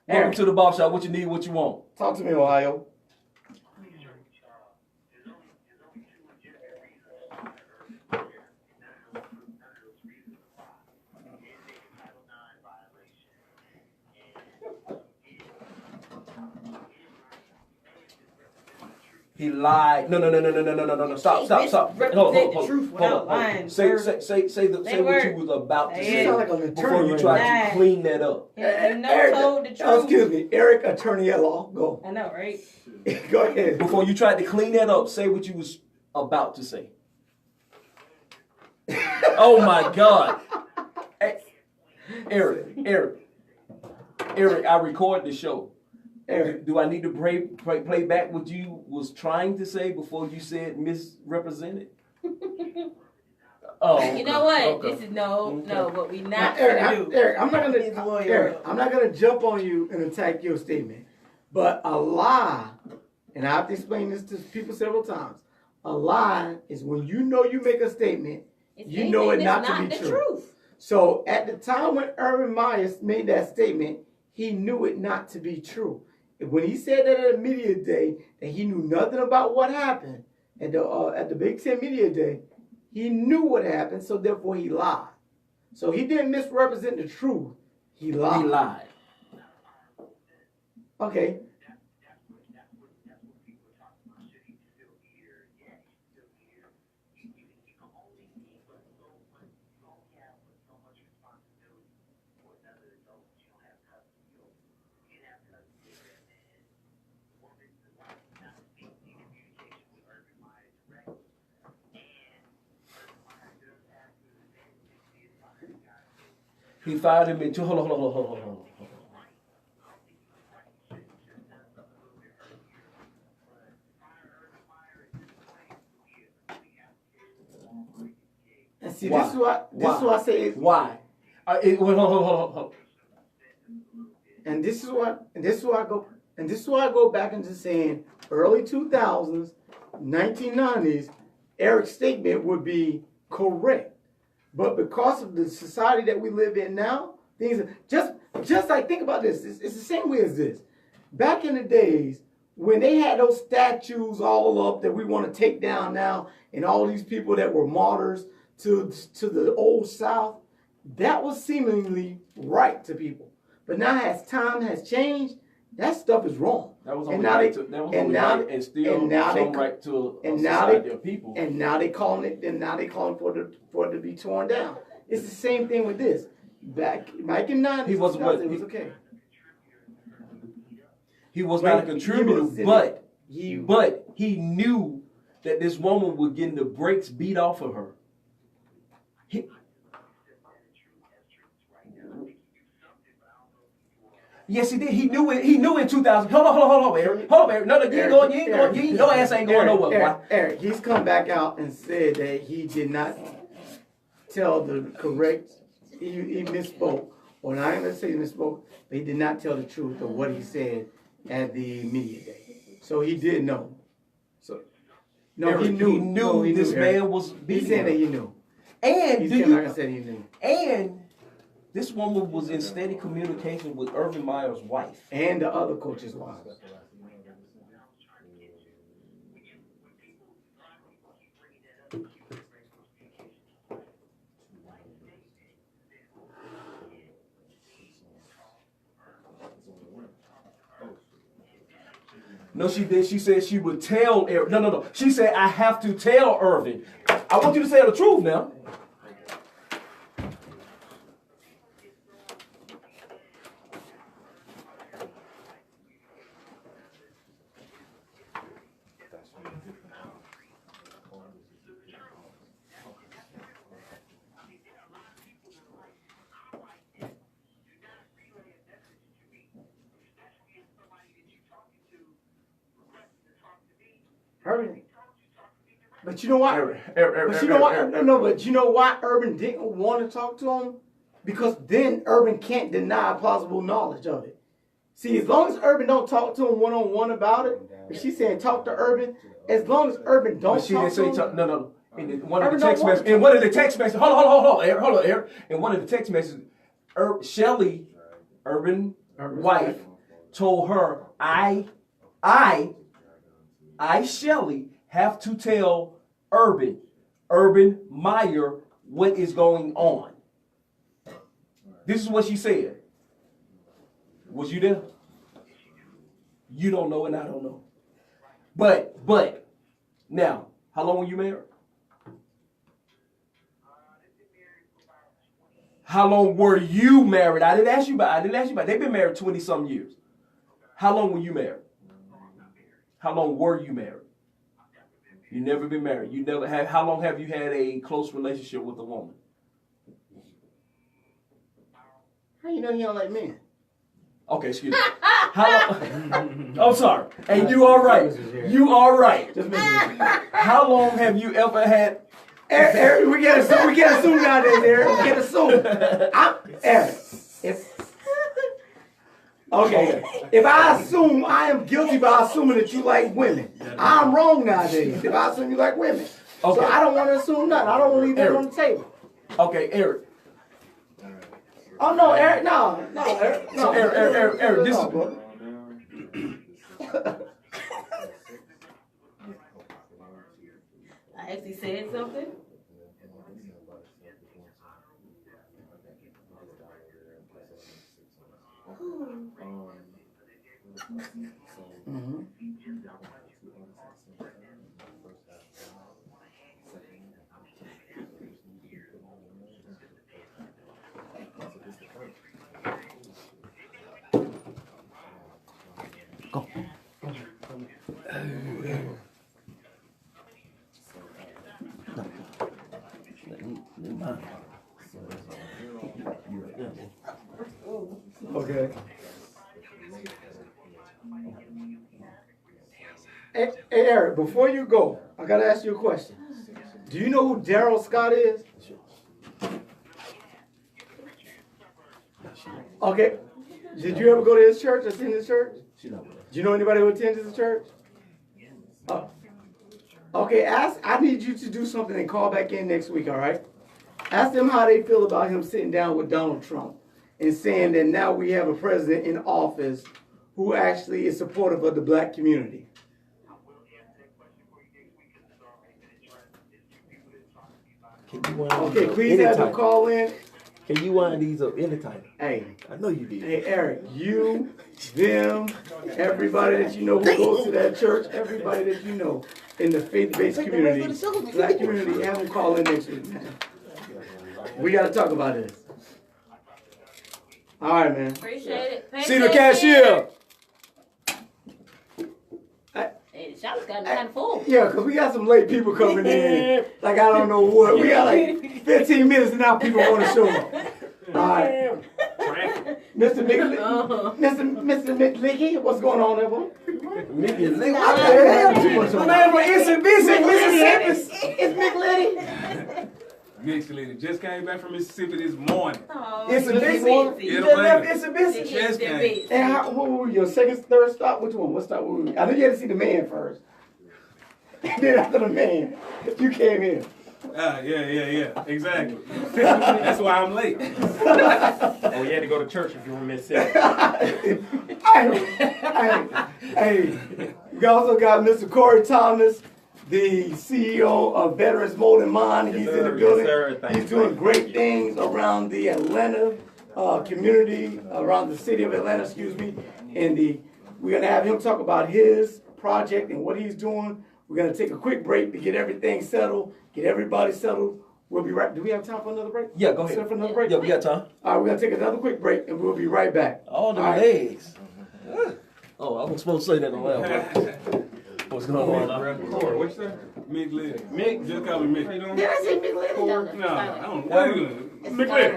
Eric. Welcome to the Bob Shop. What you need, what you want? Talk to me, Ohio. He lied. No. Stop. Misrepresent the truth without Hold lying, on. Say sir. what you was about to Say say it. Sound like an before attorney you right tried now. to clean that up. Eric told the truth. Excuse me, Eric, attorney at law. Go. I know, right? Go ahead. Before you tried to clean that up, say what you was about to say. Oh my God. Hey, Eric, I record the show. Eric. Do I need to play back what you was trying to say before you said misrepresented? Oh, You know what? okay. This is no, what we Now, not gonna do. Eric, I'm not gonna jump on you and attack your statement, but a lie, and I have to explain this to people several times. A lie is when you know you make a statement, you know it not to be true. So at the time when Urban Myers made that statement, he knew it not to be true. When he said that at a media day, that he knew nothing about what happened at the Big Ten media day, he knew what happened, so therefore he lied. So he didn't misrepresent the truth. He lied. He lied. Okay. He fired him in two. Hold on. And see, Why? this is what I say. Why? Hold. And this is why I go back into saying early 2000s, 1990s, Eric's statement would be correct. But because of the society that we live in now, things are just like, think about this. It's the same way as this. Back in the days when they had those statues all up that we want to take down now, and all these people that were martyrs to the old South, that was seemingly right to people. But now, as time has changed, that stuff is wrong. That was only right and still right to a society of people. And now they calling for it to be torn down. It's the same thing with this. Back in 90s, He was it was okay. He was not a contributor, but he knew that this woman was getting the brakes beat off of her. Yes, he did. He knew it. He knew in 2000. Hold on, Eric. Hold on, Eric. No, your ass ain't going nowhere. Eric, he's come back out and said that he did not tell the correct. He misspoke. Well, I'm going to say he misspoke, but he did not tell the truth of what he said at the media day. So he did know. So no, Eric, he knew this Eric. man was beating. He said that he knew. And he said he knew. And this woman was in steady communication with Urban Meyer's wife. And the other coach's wife. No, she did. She said she would tell Eric. No. She said, I have to tell Irvin. I want you to say the truth now. Urban. But you know why? But you know why Urban didn't want to talk to him? Because then Urban can't deny plausible knowledge of it. See, as long as Urban don't talk to him one-on-one about it, if she's saying talk to Urban, as long as Urban don't talk to him. No. In one of the text messages, hold on, Eric. In one of the text messages, Shelly, Urban's wife, told her, I, Shelly, have to tell Urban Meyer, what is going on. This is what she said. Was you there? You don't know and I don't know. But, now, how long were you married? How long were you married? I didn't ask you about. They've been married 20-some years. How long were you married? How long were you married? You never been married. You never had. How long have you had a close relationship with a woman? How you know you don't like men? Okay, excuse me. How long? I'm sorry. And you all right. You all right. How long have you ever had? Eric, we can't assume nowadays, Eric. We can't assume. Eric, if I assume, I am guilty by assuming that you like women. I'm wrong nowadays if I assume you like women. Okay. So I don't want to assume nothing. I don't want to leave that on the table. Okay, Eric. Oh, no, Eric, no, Eric. No, so, Eric, this is... I actually said something. Go. Okay. Hey, Eric, before you go, I gotta ask you a question. Do you know who Daryl Scott is? Okay. Did you ever go to his church? Attend his church? She not with us. Do you know anybody who attends his church? Oh. Okay, I need you to do something and call back in next week, all right? Ask them how they feel about him sitting down with Donald Trump and saying that now we have a president in office who actually is supportive of the black community. Okay, please have them call in. Can you wind these up anytime? Hey, I know you did. hey, Eric, you, them, everybody that you know who goes to that church, everybody that you know in the faith-based community, black community, have them call in next week, man. We got to talk about this. All right, man. Appreciate it. Pay See the attention. cashier. Hey, the shop's gotten kind of full. Yeah, because we got some late people coming in. Like, I don't know what. We got like 15 minutes and now people want to show up. All right. Mr. McLicky, what's going on there, boy? Mickey, I have too much on that. Mississippi. It's McLitty. Mixed just came back from Mississippi this morning. Oh, It's a you busy. busy. You just left Mississippi. Just came. And what were your second, third stop? Which one? What stop were we? I know you had to see the man first. And then after the man, you came in. Yeah, exactly. That's why I'm late. Oh, you had to go to church if you were in Mississippi. Hey, we also got Mr. Corey Thomas, the CEO of Veterans Molding Mind. He's in the building. He's doing great things around the Atlanta community, around the city of Atlanta, excuse me. And we're going to have him talk about his project and what he's doing. We're going to take a quick break to get everything settled, get everybody settled. We'll be right. Do we have time for another break? Yeah, go ahead. Set for another break? Yeah, we got time. All right, we're going to take another quick break and we'll be right back. All the legs. Oh, I was supposed to say that on loud. What's going on now? Corey, what you say? Mick Liddy. Mick? Just call me Mick. Did I say Big Lady? No, I don't know. What are you doing? Mick Liddy.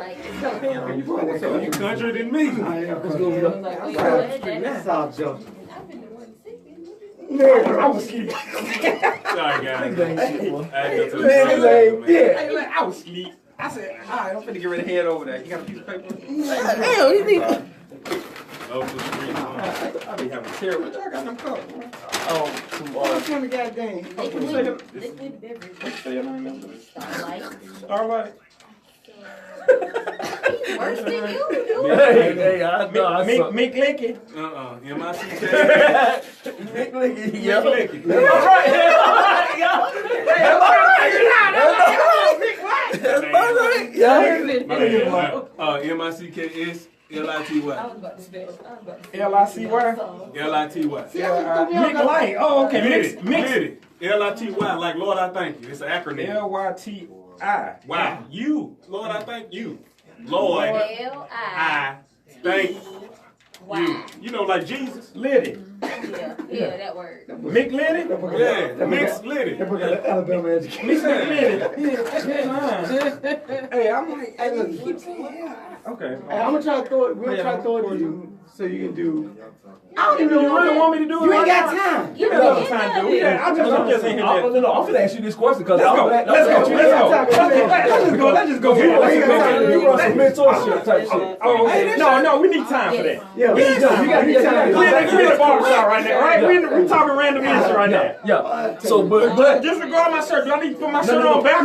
You country than me. I am. That's Stop joking. I was sleeping. Sorry, guys. I was asleep. I said, all right, I'm finna get ready to head over there. You got a piece of paper? Damn, you need. Over the street. I be having terrible. I got them cups. What kind of goddamn? liquid beverage. What's your name? Starlight. Starlight. He's worse than you, dude. Hey, I know. Mick Licky. M-I-C-K. Mick Licky. Yeah. Mick Licky. That's right. Yeah. M-I-C-K-S. L-I-T-Y. L-I-C-Y. L-I-T-Y. Mick Light. Oh, okay. Liddy. Mix. Liddy. L-I-T-Y, like Lord, I thank you. It's an acronym. L-Y-T-I. Wow. You. Lord, I thank you. Lord, I thank you. You know, like Jesus. Liddy. Yeah, that word. Mick Liddy? Yeah, mixed Liddy. They put that Alabama education. Mick Liddy. Hey, I'm like, okay. Hey, I'm gonna try to throw it. We're gonna try to throw it to you so you can do. I don't even really want me to do it. You ain't got time. You got know, time to do it. I'm just in here. I'm gonna ask you this question because Let's go. Let's just go. You want some mentorship type shit. No, we need time for that. Yeah, we need time. You got time. We're in the barbershop right now, right? We're talking random issues right now. Yeah. So, but Just to go on my shirt, do I need to put my shirt on back? I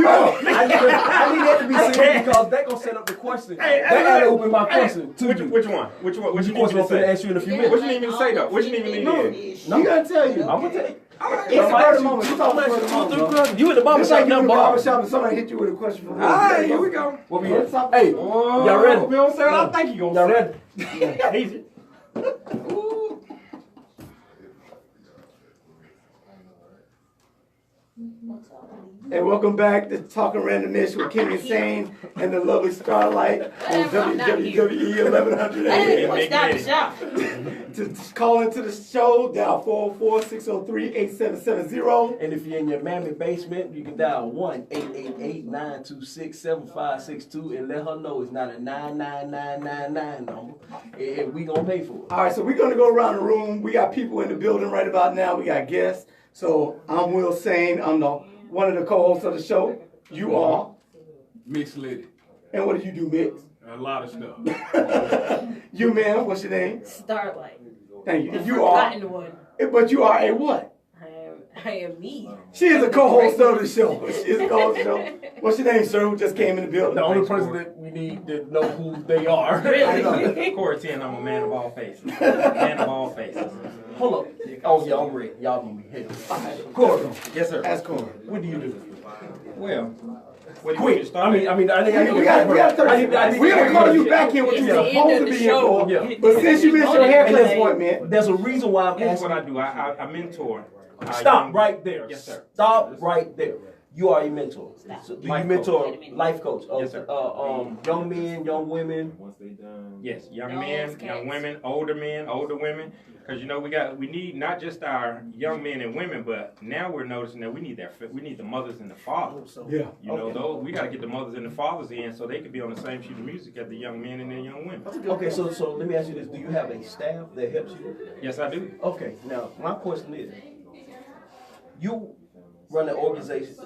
need that to be serious because they gonna set up the question. They gotta open my question to you. Which one? Which you Which need question me I'm to gonna say? ask you in a few What minutes. you need me to say though? What you need me to No, do? you gotta tell you. I'm gonna tell you. It's a part of the moment. You talking about the moment. You in the It's barbershop like you now, in the Bob. barbershop and somebody hit you with a question for real. Alright, here we go. What we Let's got? talk- Hey, Oh, y'all ready? You don't say what I think you Y'all gonna ready? say. Easy. Hey, welcome back to Talking Randomish with King Insane and the lovely Starlight on WWE 1100 Hey, AM. what's that shop? To call into the show, dial 404-603-8770. And if you're in your mammy basement, you can dial 1-888-926-7562 and let her know it's not a 99999 number. And we gonna pay for it. All right, so we're going to go around the room. We got people in the building right about now. We got guests. So I'm Will Sane. I'm one of the co-hosts of the show. You are. Mixed Liddy. And what do you do, Mix? A lot of stuff. You, ma'am, what's your name? Starlight. Thank you. The You are. forgotten one. But you are a what? I am me. She is a co-host of the show. She is a co-host of the show. What's your name, sir, who just came in the building? The only person that we need to know who they are. Really? Corey 10, I'm a man of all faces. Man of all faces. Hold up. Oh, yeah, I'm ready. Y'all gonna be heavy. Corey, Yes, sir. Ask Corey. what do you do? Well, what do you want me Quick. to start? I need We got 30 seconds. We're going to call you back in what you're It's the end supposed of to the be in show. for. Yeah. But since you missed your haircut Hey. appointment, There's a reason why I'm Here's what asking. I do. I mentor. Stop right there. Yes, sir. Stop right there. You are a mentor. So do you Life mentor coach. life coach? Yes, sir. Young men, young women. Once they done. Yes, young Dogs, men, cats. young women, older men, older women. Because you know we need not just our young men and women, but now we're noticing that we need the mothers and the fathers. yeah. You know, those we got to get the mothers and the fathers in so they can be on the same sheet of music as the young men and the young women. Okay, so let me ask you this: do you have a staff that helps you? Yes, I do. Okay, now my question is: you run an organization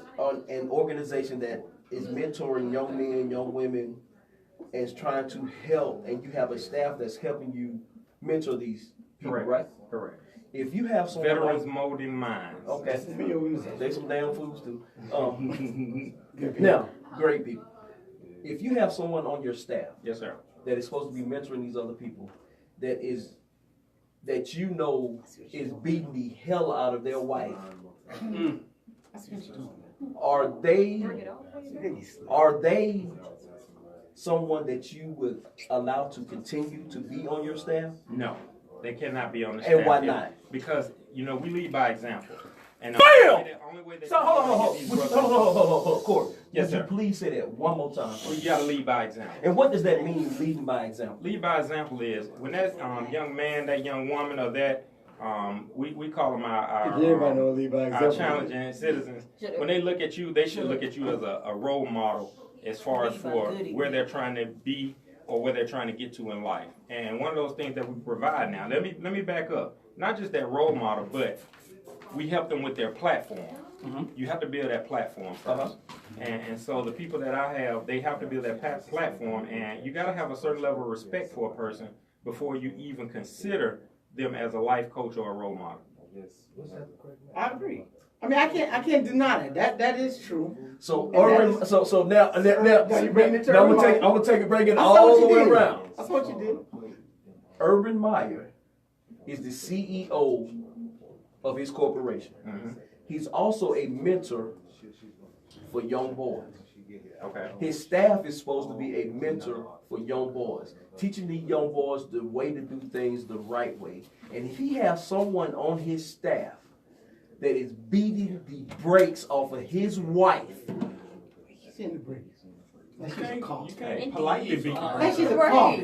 that is mentoring young men, young women, and is trying to help, and you have a staff that's helping you mentor these people, Correct. right? Correct. If you have someone Veterans molding minds. okay, they some damn fools too. Good Now, great people. If you have someone on your staff Yes, sir. that is supposed to be mentoring these other people, that you know is beating the hell out of their wife, are they someone that you would allow to continue to be on your staff? No, they cannot be on the And staff. why not? Because you know we lead by example. And Bam! the only way that So hold on, Corey. Yes, Would sir. you please say that one more time? You got to lead by example. And what does that mean, leading by example? Lead by example is when that young man, that young woman, or that we call them Everybody know lead by our example. challenging citizens. When they look at you, they should look at you as a role model as far as for where they're trying to be or where they're trying to get to in life. And one of those things that we provide now. Let me back up. Not just that role model, but we help them with their platform. You have to build that platform first. And so the people that I have, they have to build that platform, and you got to have a certain level of respect for a person before you even consider them as a life coach or a role model. I agree. I mean, I can't deny that is true. So And urban. that is- So now you bring it to now I'm urban gonna take it, bring it I saw what all the you way did. around. That's what you did. Urban Meyer is the CEO of his corporation. He's also a mentor for young boys. Okay. His staff is supposed to be a mentor for young boys, teaching these young boys the way to do things the right way. And if he has someone on his staff that is beating the brakes off of his wife, She's in the breeze. That she's a call. You can't politely beat That she's a call.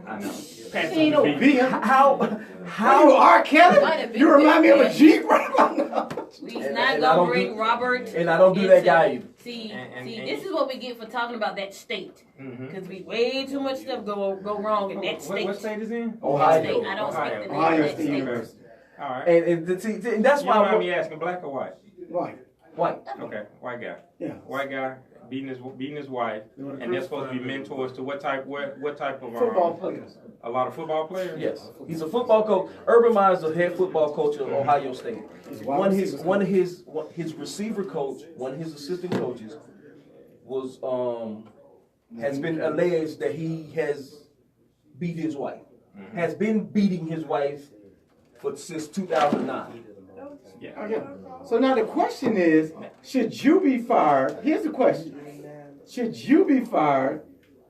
I know. She ain't no Beat. beat. how How you R. Kelly? You remind me of a Jeep right now. We's And not I gonna don't bring do- Robert. and I don't do that into- guy either. See, And this is what we get for talking about that state. Mhm. Because we way too much stuff go wrong in that What state. state is in? Ohio. State. I don't speak the name Ohio of that State state. University. All right. And that's You why don't I mind me want asking, black or white? Right. white. Okay, white guy. Yeah. White guy beating his wife, and they're supposed to be mentors to what type of Football players. a lot of football players. Yes, he's a football coach. Urban Meyer is the head football coach of Ohio State. One of his receiver coach, one of his assistant coaches, was has been alleged that he has beat his wife. Has been beating his wife since 2009. Yeah. Okay. So now the question is, should you be fired? Here's the question. Should you be fired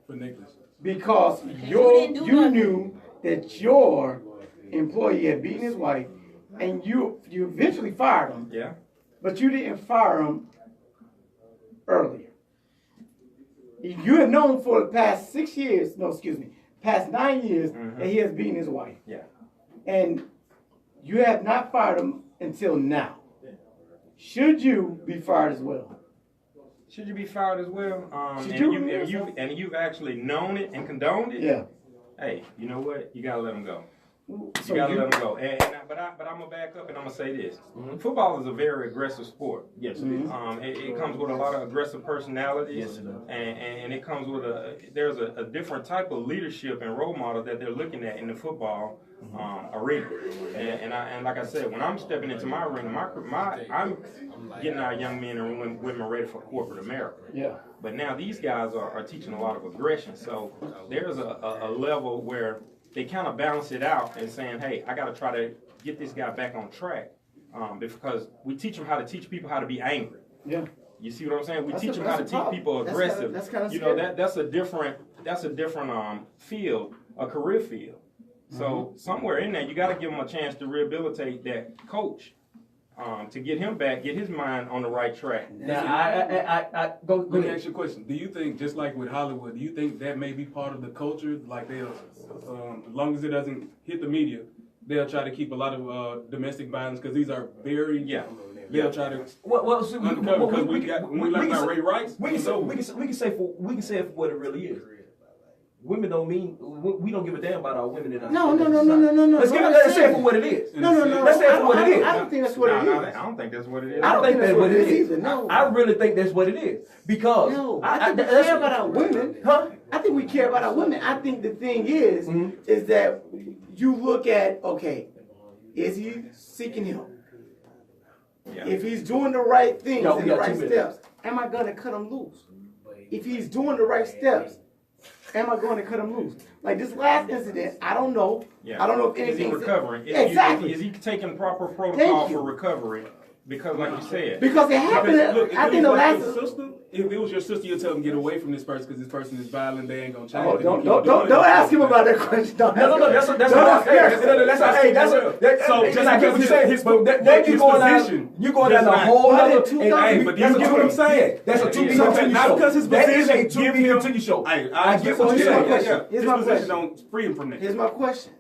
For necklace. because didn't do you nothing. knew that your employee had beaten his wife and you eventually fired him? Yeah. but you didn't fire him earlier. You have known for the past 6 years, past 9 years that he has beaten his wife. Yeah. And you have not fired him until now. Should you be fired as well? Should you be fired as well? Should And you've actually known it and condoned it? Yeah. Hey, you know what? You gotta let them go. So You gotta let them go. But I'm gonna back up and I'm gonna say this: football is a very aggressive sport. Yes, it is. It comes with a lot of aggressive personalities. Yes, it does. And it comes with there's a different type of leadership and role model that they're looking at in the football arena. And like I said, when I'm stepping into my arena, I'm getting our young men and women ready for corporate America. Yeah. But now these guys are teaching a lot of aggression. So there's a level where they kind of balance it out and saying, hey, I got to try to get this guy back on track because we teach them how to teach people how to be angry. Yeah. You see what I'm saying? We That's teach a- them how to that's a teach problem. people aggressive. That's kinda you know, scary. that's a different field, a career field. So somewhere in there, you got to give them a chance to rehabilitate that coach to get him back, get his mind on the right track. Now, I go Let me ahead. ask you a question. Do you think, just like with Hollywood, do you think that may be part of the culture? Like they'll, as long as it doesn't hit the media, they'll try to keep a lot of domestic violence because these are very. Yeah. They'll try to Well, see, undercover because we learn about Ray Rice. We can say it for what it really is. Women don't mean we don't give a damn about our women in our No. Let's say it for what it is. No. Let's say it for what it is. I don't think that's what it is. I don't think that's what it is. I don't think that's what it is either. No. I really think that's what it is because No, I think we care about our women. Huh? I think we care about our women. I think the thing is that you look at, okay, is he seeking help? Yeah. If he's doing the right things Yo, we and the got right 2 minutes. steps, am I going to cut him loose? If he's doing the right steps, am I going to cut him loose? Like this last incident, I don't know. Yeah. I don't know if Is he anything's recovering? Exactly. Is he taking proper protocol Thank you. for recovery? Because, like you said, Because it happened. Look, if I it think the was like last. your sister, if it was your sister, you'd tell them get away from this person because this person is violent. They ain't gonna change. Oh, They don't gonna keep doing it. ask him about that question. Don't No, ask him. that's Don't hey, ask him. that's So just just like what because you said. his- But but then you his going position down, you going down does a not- whole But other. in 2000 but That's you get what I'm what saying. That's a Yeah, to be yeah. continue Not show. because his That is a position to give be him- continue show. I I get what you're saying. Here's His my position question. don't free him from that. Here's my question.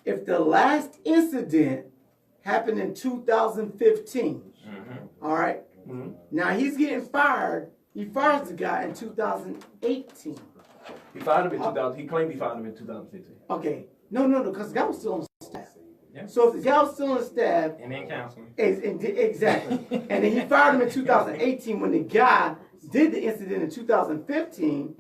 If the last incident happened in 2015, all right, now he's getting fired. He fires the guy in 2018. He fired him in 2000. He claimed he fired him in 2015. Okay. No, because the guy was still on staff. Yeah. So if the guy was still on staff, and then counseling. exactly. And then he fired him in 2018 when the guy did the incident in 2015.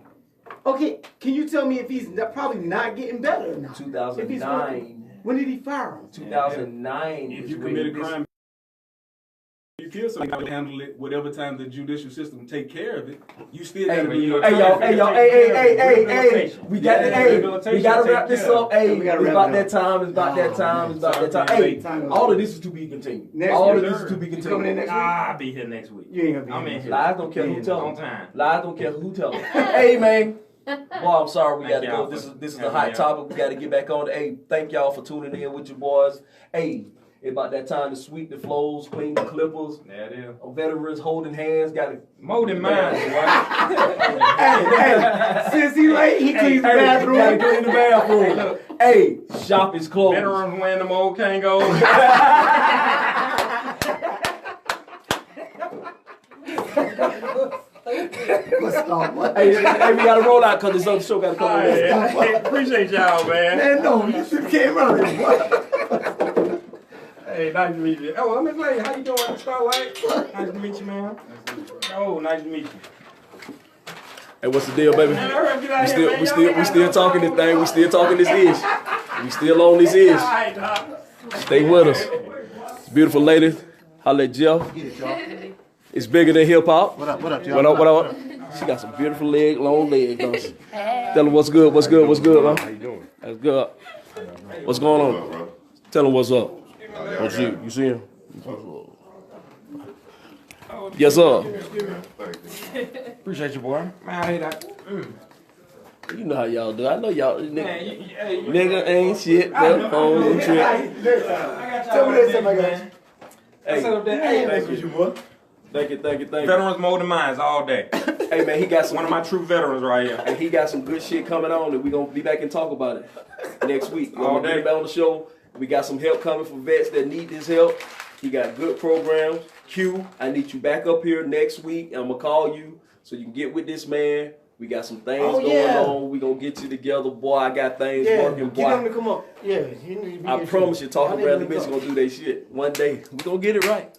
Okay, can you tell me if he's probably not getting better or not? If he's 2009. when did he fire him? 2009. If is you when commit a this- crime, you kill somebody, handle it whatever time the judicial system take care of it. You still Hey, gotta do your hey, y'all, time. hey, we got to, Rehabilitation we got to take wrap this care of up. Hey, We it's gotta wrap about it that up. time. It's about that time. It's about that time. Hey, Time is all up. of this is to be continued. Next All of week. this is to be You coming in continued. next week? I'll be here next week. You ain't gonna be I'm here. in here. Lies don't care who tell On them. time. Lies don't care who tell them. Hey, man. Boy, I'm sorry we got to Thank go. y'all This for is the having hot me topic. We got to get back on. Hey, thank y'all for tuning in with your boys. Hey, it's about that time to sweep the flows, clean the clippers. There it is. Veterans holding hands. Got to More than mine, boy. Hey, since he late, he cleans the bathroom. Gotta clean the bathroom. Hey, shop is closed. Veterans wearing them old Kangos. Let's stop. What? Hey, we gotta roll out because this other show gotta come on. Hey, appreciate y'all, man. Man, no, you just came early. Hey, nice to meet you. Oh, Miss Lady, how you doing, Starlight? Nice to meet you, man. Oh, nice to meet you. Hey, what's the deal, baby? Man, hurry up, get out here, man. We still talking this thing. We still talking this ish. We still on this ish. All right, dog. Stay with us. It's beautiful ladies. Holla at Jeff. It's bigger than hip hop. What up, y'all? What up? She got some beautiful long legs, don't she? Tell her what's good, man. How you doing? That's good. What's going on? Tell him what's up. What's you? You see him? Yes, sir. Appreciate you, boy. Man, I hate that. You know how y'all do. I know y'all. Man, Nigga ain't shit. But on the trip. Tell me this, man. Hey, set up that. Hey, thank you, boy. Thank you. Veterans molding minds all day. Hey man, he got some One of my true veterans right here. and he got some good shit coming on, and we gonna be back and talk about it next week. All We're gonna day. get back on the show. We got some help coming for vets that need this help. He got good programs. Q, I need you back up here next week. I'm gonna call you so you can get with this man. We got some things going on. We gonna get you together, boy. I got things working, boy. Get him to come up. Yeah, he need to be I here promise too. you, talking Y'all Bradley need to Mitchell gonna do their shit one day. We gonna get it right.